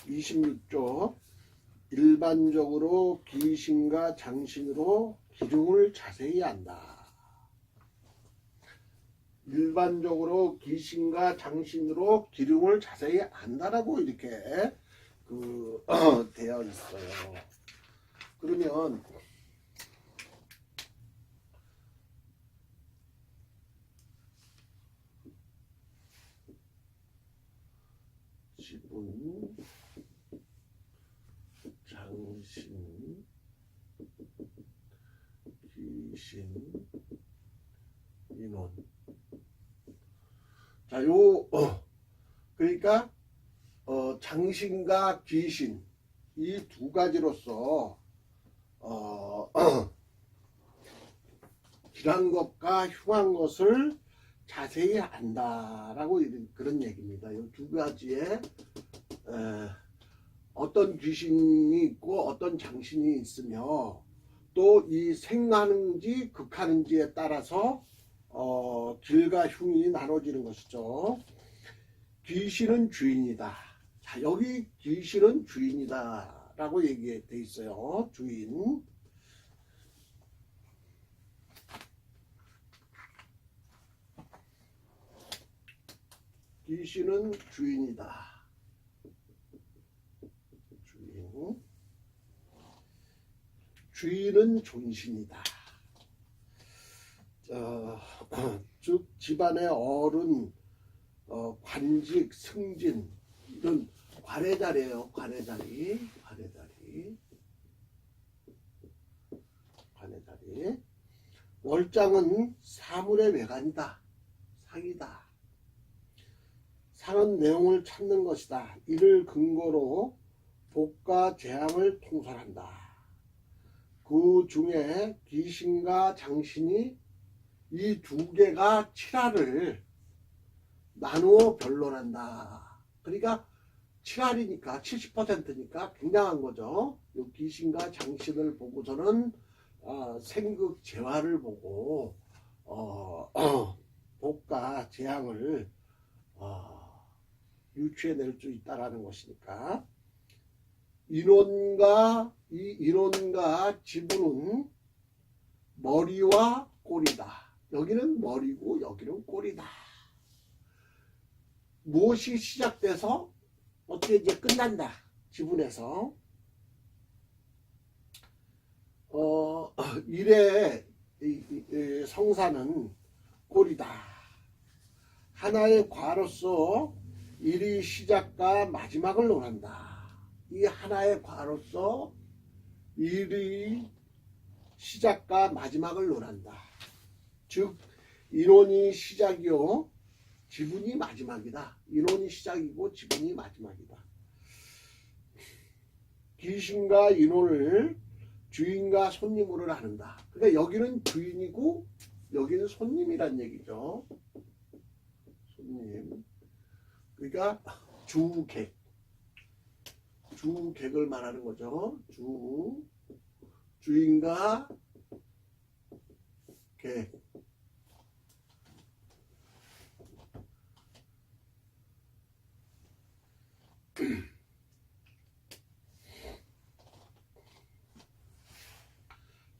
26조 일반적으로 기신과 장신으로 기둥을 자세히 안다. 일반적으로 기신과 장신으로 기둥을 자세히 안다라고 이렇게 되어 있어요. 그러면 지분, 장신, 기신, 인원. 자, 그러니까 장신과 기신 이 두 가지로서 길한 것과 흉한 것을 자세히 안다라고 그런 얘기입니다. 이 두 가지에 어떤 귀신이 있고 어떤 장신이 있으며 또 이 생하는지 극하는지에 따라서 길과 흉이 나눠지는 것이죠. 귀신은 주인이다. 자, 여기 귀신은 주인이다 라고 얘기돼 있어요. 주인. 귀신은 주인이다. 주인. 주인은 존신이다. 즉 집안의 어른, 관직, 승진 이런 관해자리예요. 관해자리. 월장은 사물의 외관이다. 상이다. 상은 내용을 찾는 것이다. 이를 근거로 복과 재앙을 통솔한다. 그 중에 기신과 장신이 이 두 개가 칠할을 나누어 변론한다. 그러니까 7할이니까 70%니까 굉장한 거죠. 이 기신과 장신을 보고서는 생극 재화를 보고 복과 재앙을 유추해낼 수 있다라는 것이니까 인원과 지분은 머리와 꼬리다. 여기는 머리고 여기는 꼬리다. 무엇이 시작돼서 어떻게 이제 끝난다. 지분에서 일의 성사는 꼬리다. 하나의 과로서 일이 시작과 마지막을 논한다. 이 하나의 과로서 일이 시작과 마지막을 논한다. 즉 인원이 시작이요 지분이 마지막이다. 인원이 시작이고 지분이 마지막이다. 귀신과 인원을 주인과 손님으로 나눈다. 그러니까 여기는 주인이고 여기는 손님이란 얘기죠. 손님. 그러니까 주객을 말하는 거죠. 주인과 객.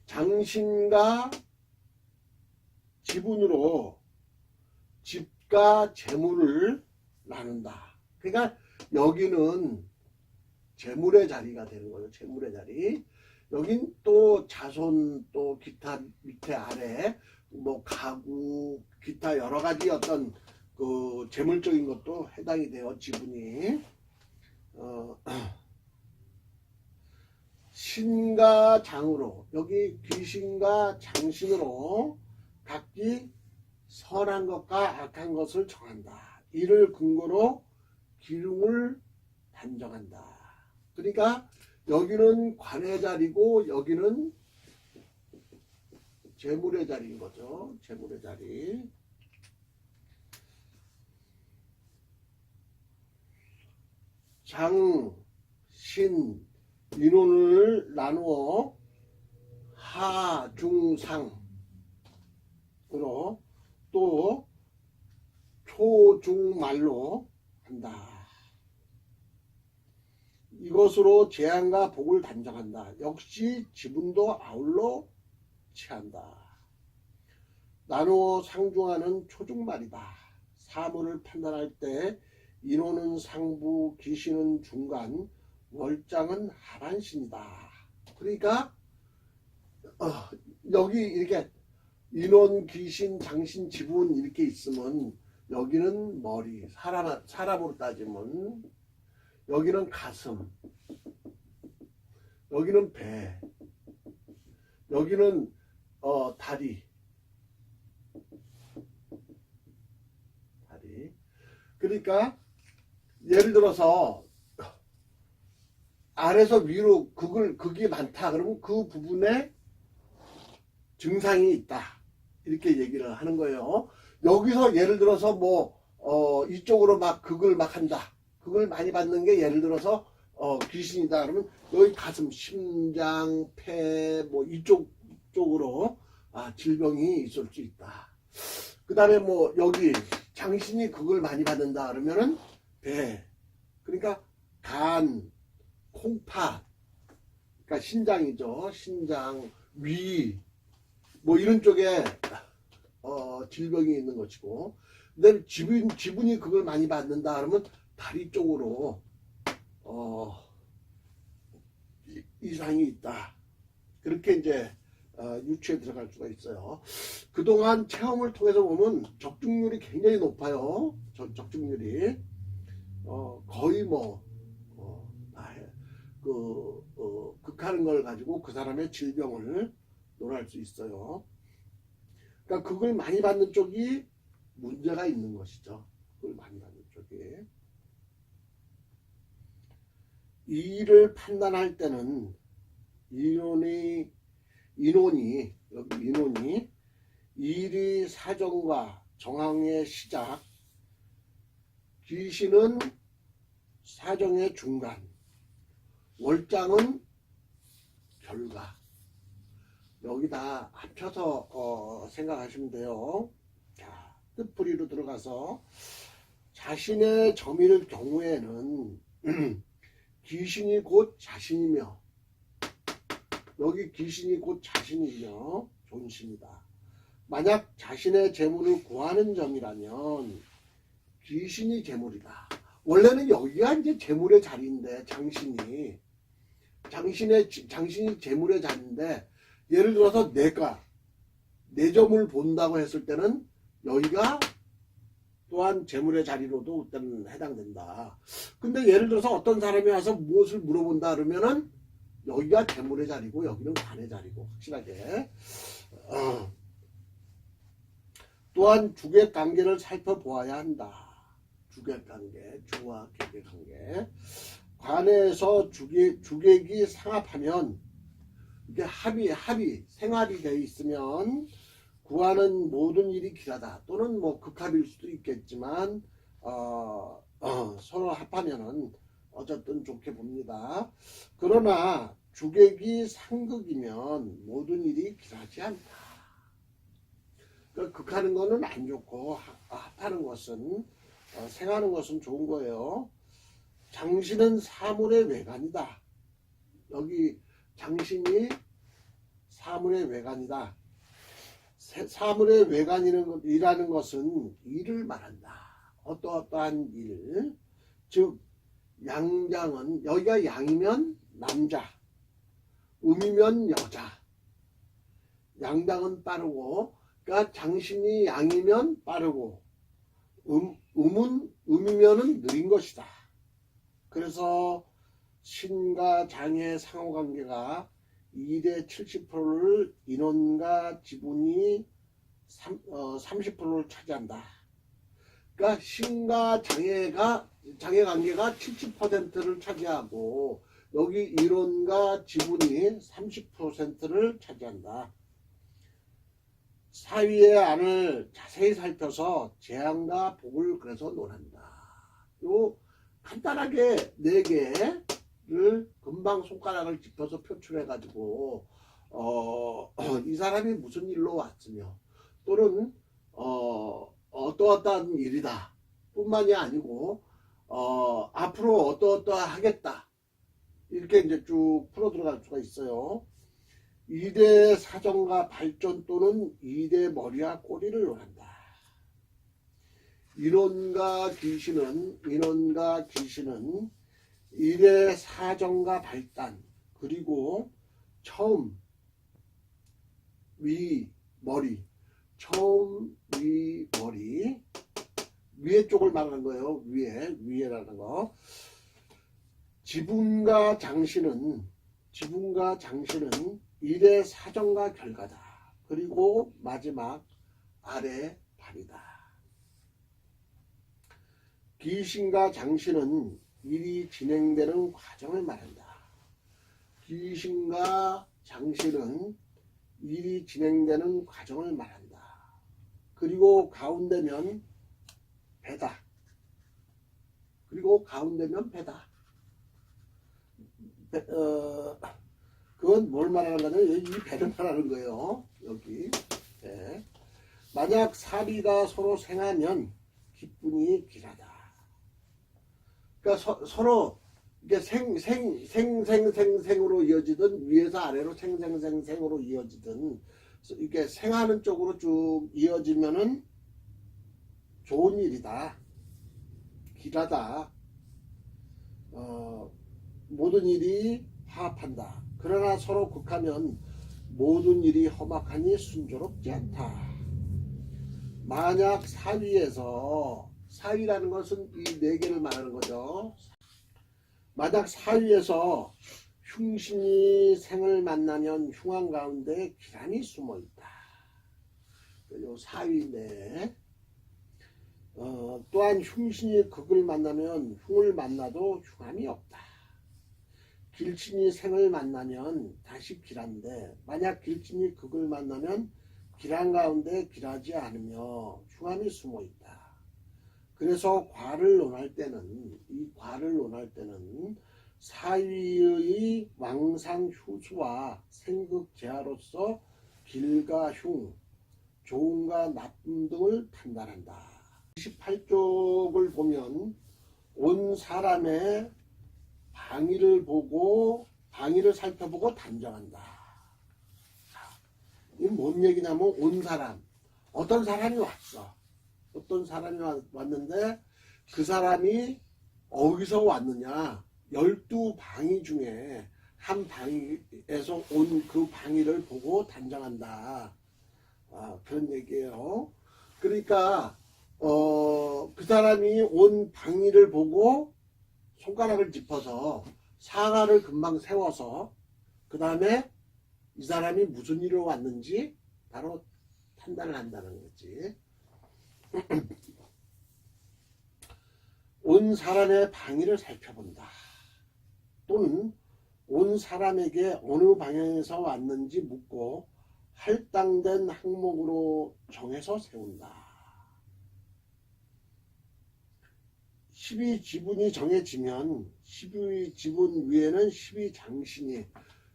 장신과 지분으로 집과 재물을 나눈다. 그러니까 여기는 재물의 자리가 되는 거죠. 재물의 자리. 여긴 또 자손 또 기타 밑에 아래 뭐 가구 기타 여러 가지 어떤 그 재물적인 것도 해당이 돼요. 지분이. 신과 장으로 여기 귀신과 장신으로 각기 선한 것과 악한 것을 정한다. 이를 근거로 기둥을 단정한다. 그러니까 여기는 관의 자리고 여기는 재물의 자리인 거죠. 재물의 자리. 장, 신, 인원을 나누어 하, 중, 상으로 또 초, 중, 말로 한다. 이것으로 재앙과 복을 단정한다. 역시 지분도 아울러 취한다. 나누어 상중하는 초중말이다. 사물을 판단할 때 인호는 상부, 기신은 중간, 월장은 하반신이다. 그러니까 여기 이렇게 인원, 귀신, 장신, 지분 이렇게 있으면 여기는 머리, 사람으로 따지면 여기는 가슴, 여기는 배, 여기는 다리. 그러니까 예를 들어서 아래서 위로 극이 많다 그러면 그 부분에 증상이 있다 이렇게 얘기를 하는 거예요. 여기서 예를 들어서 뭐 이쪽으로 막 극을 막 한다. 극을 많이 받는 게 예를 들어서 귀신이다 그러면 여기 가슴, 심장, 폐 뭐 이쪽으로 질병이 있을 수 있다. 그 다음에 뭐 여기 장신이 극을 많이 받는다 그러면은 배, 그러니까 간, 콩팥, 그러니까 신장이죠. 신장, 위, 뭐 이런 쪽에 질병이 있는 것이고, 근데 지분이 그걸 많이 받는다 그러면 다리 쪽으로 이상이 있다. 그렇게 이제 유추에 들어갈 수가 있어요. 그동안 체험을 통해서 보면 적중률이 굉장히 높아요. 적중률이 거의 뭐 극하는 걸 가지고 그 사람의 질병을 논할 수 있어요. 그러니까 그걸 많이 받는 쪽이 문제가 있는 것이죠. 그걸 많이 받는 쪽이. 이 일을 판단할 때는 인원이 일이 사정과 정황의 시작, 귀신은 사정의 중간, 월장은 결과. 여기 다 합쳐서 생각하시면 돼요. 자, 뜻풀이로 들어가서 자신의 점일 경우에는 귀신이 곧 자신이며, 여기 귀신이 곧 자신이며 존신이다. 만약 자신의 재물을 구하는 점이라면 귀신이 재물이다. 원래는 여기가 이제 재물의 자리인데 장신이 재물의 자리인데, 예를 들어서 내가 내 점을 본다고 했을 때는 여기가 또한 재물의 자리로도 그때는 해당된다. 근데 예를 들어서 어떤 사람이 와서 무엇을 물어본다 그러면은 여기가 재물의 자리고 여기는 관의 자리고 확실하게. 또한 주객관계를 살펴보아야 한다. 주객관계, 주와 객의 관계. 관에서 주객이 상합하면, 이게 합이 생합이 되어 있으면 구하는 모든 일이 길하다. 또는 뭐 극합일 수도 있겠지만 서로 합하면은 어쨌든 좋게 봅니다. 그러나 주객이 상극이면 모든 일이 길하지 않다. 그러니까 극하는 거는 안 좋고 합하는 것은 생하는 것은 좋은 거예요. 장신은 사물의 외관이다. 여기 장신이 사물의 외관이다. 사물의 외관이라는 것은 일을 말한다. 어떠한 일. 즉 양장은, 여기가 양이면 남자, 음이면 여자. 양장은 빠르고, 그러니까 장신이 양이면 빠르고, 음이면은 느린 것이다. 그래서 신과 장의 상호관계가 1의 70%를 인원과 지분이 30%를 차지한다. 그러니까 신과 장의 관계가 70%를 차지하고 여기 인원과 지분이 30%를 차지한다. 사위의 안을 자세히 살펴서 재앙과 복을 그래서 논한다. 요 간단하게 4개를 금방 손가락을 짚어서 표출해 가지고 이 사람이 무슨 일로 왔으며, 또는 어떠한 일이다 뿐만이 아니고 앞으로 어떠하겠다, 이렇게 이제 쭉 풀어 들어갈 수가 있어요. 이대 사정과 발전 또는 이대 머리와 꼬리를 논한다. 인원과 귀신은 이대 사정과 발단 그리고 처음 위 머리 위에 쪽을 말하는 거예요. 위에라는 거. 지분과 장신은 일의 사정과 결과다. 그리고 마지막 아래 발이다. 기신과 장신은 일이 진행되는 과정을 말한다. 기신과 장신은 일이 진행되는 과정을 말한다. 그리고 가운데면 배다. 그건 뭘 말하는 거냐면 이 배를 말하는 거예요. 여기 배. 만약 사비가 서로 생하면 기분이 길하다. 그러니까 서로 이게 생으로 이어지든 위에서 아래로 생으로 이어지든 이렇게 생하는 쪽으로 쭉 이어지면은 좋은 일이다. 길하다. 모든 일이 화합한다. 그러나 서로 극하면 모든 일이 험악하니 순조롭지 않다. 만약 사위라는 것은 이 네 개를 말하는 거죠. 만약 사위에서 흉신이 생을 만나면 흉한 가운데 기란이 숨어 있다. 요 사위인데 또한 흉신이 극을 만나면 흉을 만나도 흉함이 없다. 길친이 생을 만나면 다시 길한데 만약 길친이 극을 만나면 길한 가운데 길하지 않으며 흉함이 숨어 있다. 그래서 과를 논할 때는 사위의 왕상 휴수와 생극 제하로서 길과 흉, 좋음과 나쁨 등을 판단한다. 28쪽을 보면 온 사람의 방위를 살펴보고 단정한다. 이게 뭔 얘기냐면 온 사람, 어떤 사람이 왔는데 그 사람이 어디서 왔느냐, 12방위 중에 한 방위에서 온 그 방위를 보고 단정한다. 그런 얘기예요. 그러니까 그 사람이 온 방위를 보고 손가락을 짚어서 상하를 금방 세워서 그 다음에 이 사람이 무슨 일로 왔는지 바로 판단을 한다는 거지. 온 사람의 방위를 살펴본다. 또는 온 사람에게 어느 방향에서 왔는지 묻고 할당된 항목으로 정해서 세운다. 12지분이 정해지면 12지분 위에는 12장신이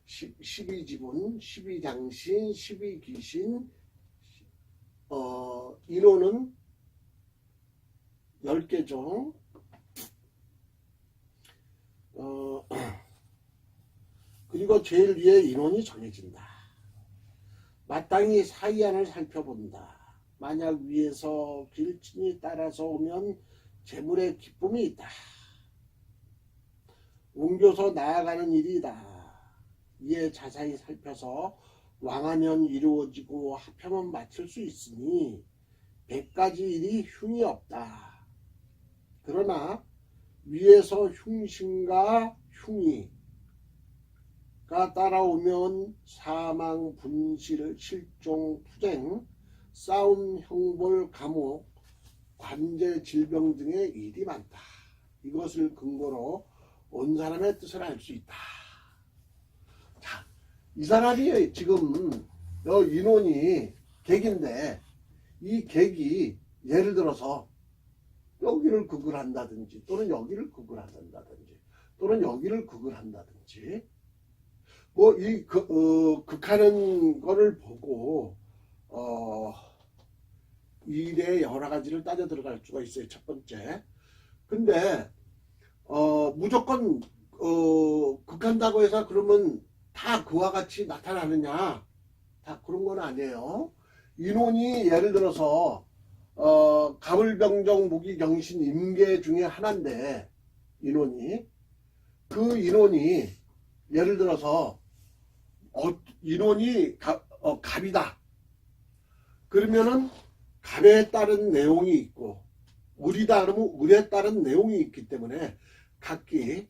12지분, 12장신, 12귀신 인호는 10개죠. 그리고 제일 위에 인원이 정해진다. 마땅히 사이안을 살펴본다. 만약 위에서 길친이 따라서 오면 재물의 기쁨이 있다. 옮겨서 나아가는 일이다. 이에 자세히 살펴서 왕하면 이루어지고 합하면 마칠 수 있으니 100가지 일이 흉이 없다. 그러나 위에서 흉신과 흉이가 따라오면 사망, 분실, 실종, 투쟁, 싸움, 형벌, 감옥, 관제, 질병 등의 일이 많다. 이것을 근거로 온 사람의 뜻을 알 수 있다. 자, 이 사람이 지금 인원이 객인데 이 객이 예를 들어서 여기를 극을 한다든지 또는 여기를 극을 한다든지 또는 여기를 극을 한다든지 뭐 이 극하는 거를 보고 일의 여러 가지를 따져 들어갈 수가 있어요. 첫 번째. 근데 무조건 극하는 득한다고 해서 그러면 다 그와 같이 나타나느냐? 다 그런 건 아니에요. 인혼이 예를 들어서 가불병정 무기경신 임계 중에 하나인데 인혼이 그 인혼이 예를 들어서 인혼이 갑이다. 그러면은 갑에 따른 내용이 있고 을이다 그러면 을에 따른 내용이 있기 때문에 각기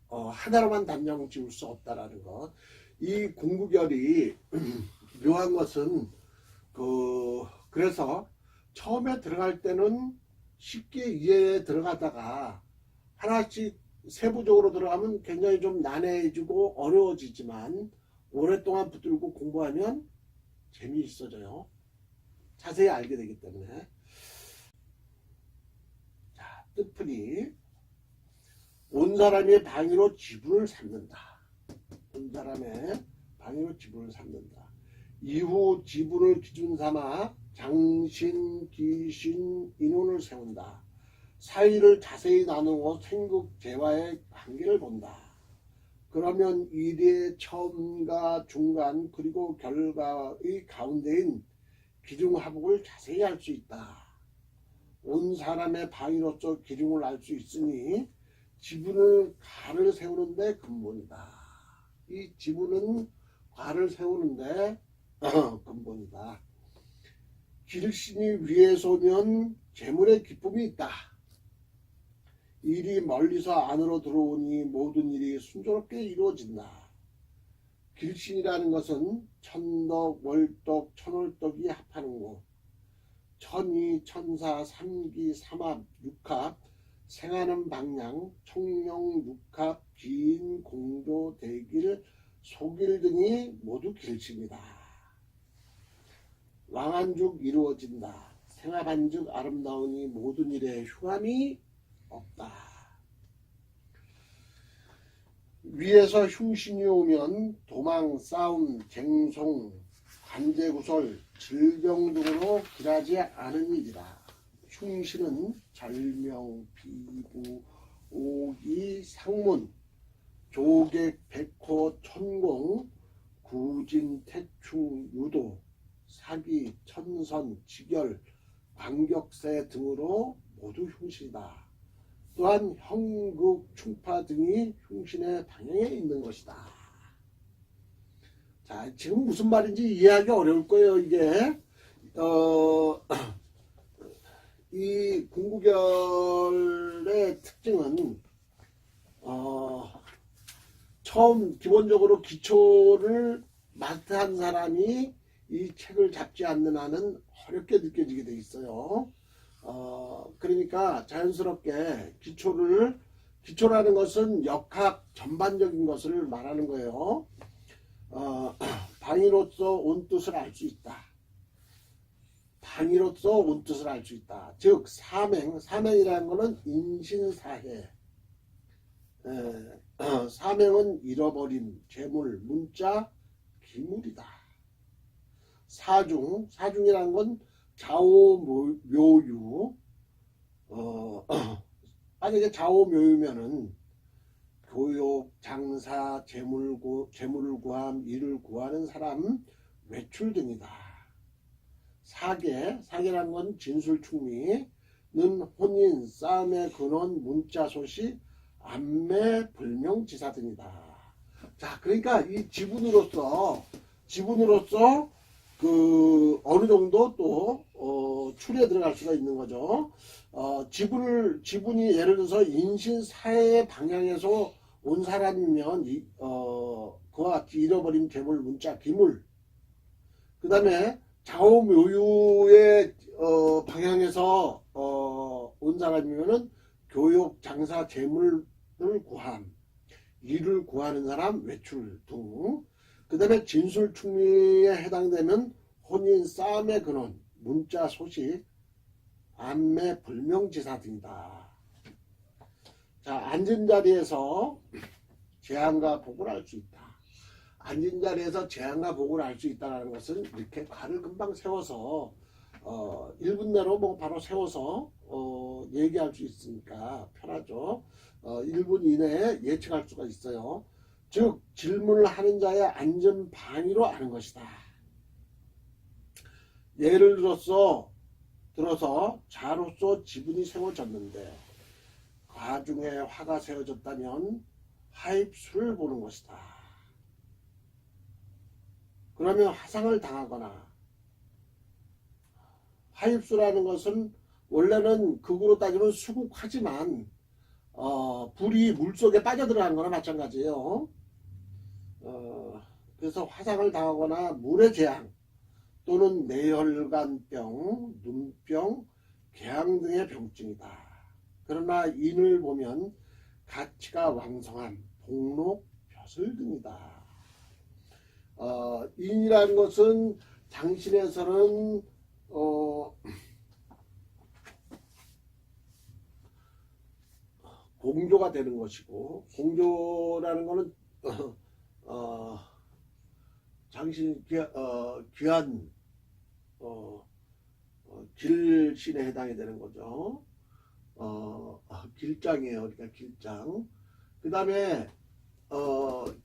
하나로만 단정 지을 수 없다라는 것. 이 공구결이 묘한 것은 그래서 처음에 들어갈 때는 쉽게 이해에 들어가다가 하나씩 세부적으로 들어가면 굉장히 좀 난해해지고 어려워지지만 오랫동안 붙들고 공부하면 재미있어져요. 자세히 알게 되기 때문에. 자, 뜻풀이 온 사람의 방위로 지분을 삼는다. 온 사람의 방위로 지분을 삼는다. 이후 지분을 기준 삼아 장신, 기신, 인혼을 세운다. 사이를 자세히 나누고 생극재와의 관계를 본다. 그러면 일의 처음과 중간 그리고 결과의 가운데인 기중하복을 자세히 알 수 있다. 온 사람의 방위로서 기중을 알 수 있으니 지분을 가를 세우는데 근본이다. 이 지분은 가를 세우는데 근본이다. 길신이 위에서 오면 재물의 기쁨이 있다. 일이 멀리서 안으로 들어오니 모든 일이 순조롭게 이루어진다. 길신이라는 것은 천덕, 월덕, 천월덕이 합하는 곳. 천이, 천사, 삼기, 삼합, 육합, 생하는 방향, 총령, 육합, 기인, 공조, 대길, 소길 등이 모두 길신이다. 왕한즉 이루어진다. 생합한즉 아름다우니 모든 일에 흉함이 없다. 위에서 흉신이 오면 도망, 싸움, 쟁송, 관제구설, 질병 등으로 길하지 않은 일이다. 흉신은 절명, 비부, 오기, 상문, 조객, 백호, 천공, 구진, 태충, 유도, 사기, 천선, 직열, 광격세 등으로 모두 흉신이다. 또한 형극, 충파 등이 흉신의 방향에 있는 것이다. 자, 지금 무슨 말인지 이해하기 어려울 거예요. 이게 이 공구결의 특징은 처음 기본적으로 기초를 마스터한 사람이 이 책을 잡지 않는 한은 어렵게 느껴지게 돼 있어요. 그러니까 자연스럽게 기초라는 것은 역학 전반적인 것을 말하는 거예요. 방위로서 온 뜻을 알 수 있다. 방위로서 온 뜻을 알 수 있다. 즉 사맹이라는 것은 인신사해. 사맹은 잃어버림, 재물, 문자, 기물이다. 사중이라는 건 좌오묘유. 만약에 좌오묘유면은 교육, 장사, 재물을 구함, 일을 구하는 사람, 외출 등이다. 사계라는 건 진술충미는 혼인, 싸움의 근원, 문자 소식, 안매, 불명지사 등이다. 자, 그러니까 이 지분으로서 어느 정도 또 추리에 들어갈 수가 있는 거죠. 지분이 예를 들어서 인신사회의 방향에서 온 사람이면 그와 같이 잃어버린 재물, 문자, 기물. 그 다음에 좌우묘유의 방향에서 온 사람이면은 교육, 장사, 재물을 구함, 일을 구하는 사람, 외출 등. 그 다음에 진술충리에 해당되면 혼인, 싸움의 근원, 문자, 소식, 안매, 불명지사 등이다. 자, 앉은 자리에서 재앙과 복을 알 수 있다. 앉은 자리에서 재앙과 복을 알 수 있다는 것은 이렇게 관을 금방 세워서 1분 내로 뭐 바로 세워서 얘기할 수 있으니까 편하죠. 1분 이내에 예측할 수가 있어요. 즉 질문을 하는 자의 안전 방위로 아는 것이다. 예를 들어서 자로서 지분이 세워졌는데 가중에 화가 세워졌다면 화입수를 보는 것이다. 그러면 화상을 당하거나, 화입수라는 것은 원래는 극으로 따지면 수국하지만 불이 물속에 빠져들어간 거나 마찬가지예요. 그래서 화상을 당하거나 물의 재앙 또는 뇌혈관병, 눈병, 궤양 등의 병증이다. 그러나 인을 보면 가치가 왕성한 복록, 벼슬 등이다. 인이라는 것은 당신에서는 공조가 되는 것이고, 공조라는 것은 당신 귀한 길신에 해당이 되는 거죠. 길장이에요. 그러니까 길장. 그 다음에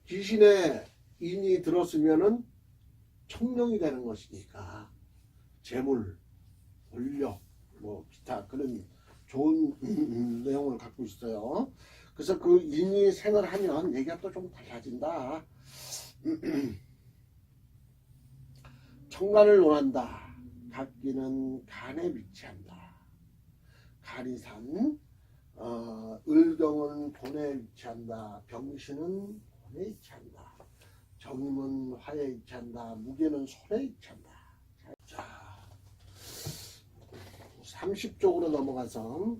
귀신의 인이 들었으면은 청룡이 되는 것이니까 재물, 권력, 뭐 기타 그런 좋은 내용을 갖고 있어요. 그래서 그 인이 생을 하면 얘기가 또 좀 달라진다. 청간을 논한다. 각기는 간에 위치한다. 간이산, 을경은 돈에 위치한다. 병신은 돈에 위치한다. 정임은 화에 위치한다. 무게는 손에 위치한다. 자, 30쪽으로 넘어가서